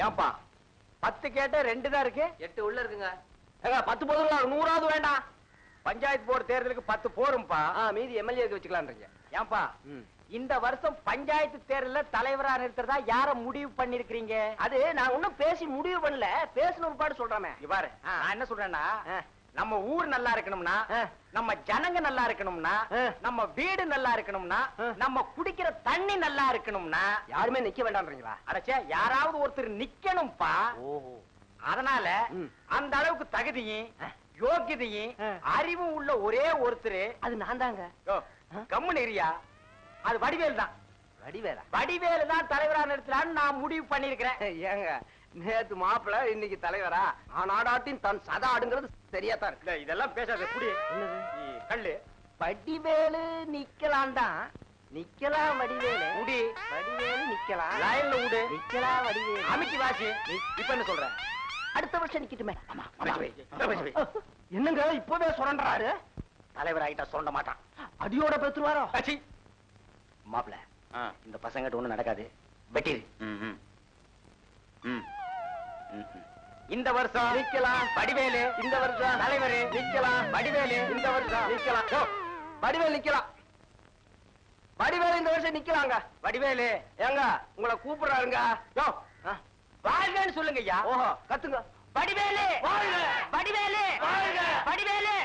ஏன்பா 10 கேட்ட 2 தான் இருக்கு, 8 உள்ள இருக்குங்க. 10 போதுங்களா? 100வது வேண்டாம். பஞ்சாயத்து போர்டு தேர்தலுக்கு 10 போரும்பா. மீதி எம்எல்ஏக்கு வச்சுக்கலான்றீங்க. ஏன்பா இந்த வருஷம் பஞ்சாயத்து தேர்தல்ல தலைவரா நிறுத்துறதா யார முடிவு பண்ணிருக்கீங்க? அது நான் ஒன்னும் பேசி முடிவு பண்ணல, பேசணும் ஒரு பாடு சொல்றேன். இவாரு நான் என்ன சொல்றேன்னா, நம்ம ஊர் நல்லா இருக்கணும்னா, நம்ம ஜனங்க நல்லா இருக்கணும்னா, நம்ம வீடு நல்லா இருக்கணும்னா, நம்ம குடிக்கிற தண்ணி நல்லா இருக்கணும்னா யாருமே நிக்க வேண்டாம்ன்றீங்களா? அடச்சே யாராவது ஒருத்தர் நிக்கணும்பா. அதனால அந்த அளவுக்கு தகுதியும் யோகியதையும் அறிவும் உள்ள ஒரே ஒருத்தர் அது நான் தாங்க. கம்முன்னு ஏரியா, அது வடிவேல் தான். வடிவேலு தான் தலைவரா நிறுத்தலான்னு நான் முடிவு பண்ணிருக்கிறேன். ஏங்க நேத்து மாப்பிள்ள இன்னைக்கு தலைவரா? ஆனாடாட்டின் தன் சதா ஆடுங்கிறது சரியா தான் இருக்கு. இதெல்லாம் பேசாத குடி கல்லு. வடிவேலு நிக்கலாம் தான், நிக்கலாம் வடிவேலு. குடி வடிவேலு நிக்கலாம், லைன்ல விடு, நிக்கலாம் வடிவேலு. அமைக்கி வாசி. இப்ப என்ன சொல்ற? அடுத்த வருஷம் நிக்கட்டுமே. என்னங்க இப்பவே சுரண்டாரு? தலைவர் ஆகிட்டா சுரண்ட மாட்டான், அடியோட பெற்றுவாரோ? மாப்பிள்ள இந்த பசங்கிட்ட ஒண்ணு நடக்காது, வெட்டிரு. இந்த வருஷம் நிக்கலாம் வடிவேலு, இந்த வருஷம் தலைவர் நிக்கலாம் வடிவேலு, இந்த வருஷம் நிக்கலாம் வடிவேலு நிக்கலாம். வடிவேலு இந்த வருஷம் நிக்கலாங்க. வடிவேலு ஏங்க உங்களை கூப்பிடுறாருங்க. வாழ்கன்னு சொல்லுங்க ஐயா. ஓஹோ கத்துங்க. வடிவேலு வாழ்க, வடிவேலு வாழ்க, வடிவேலு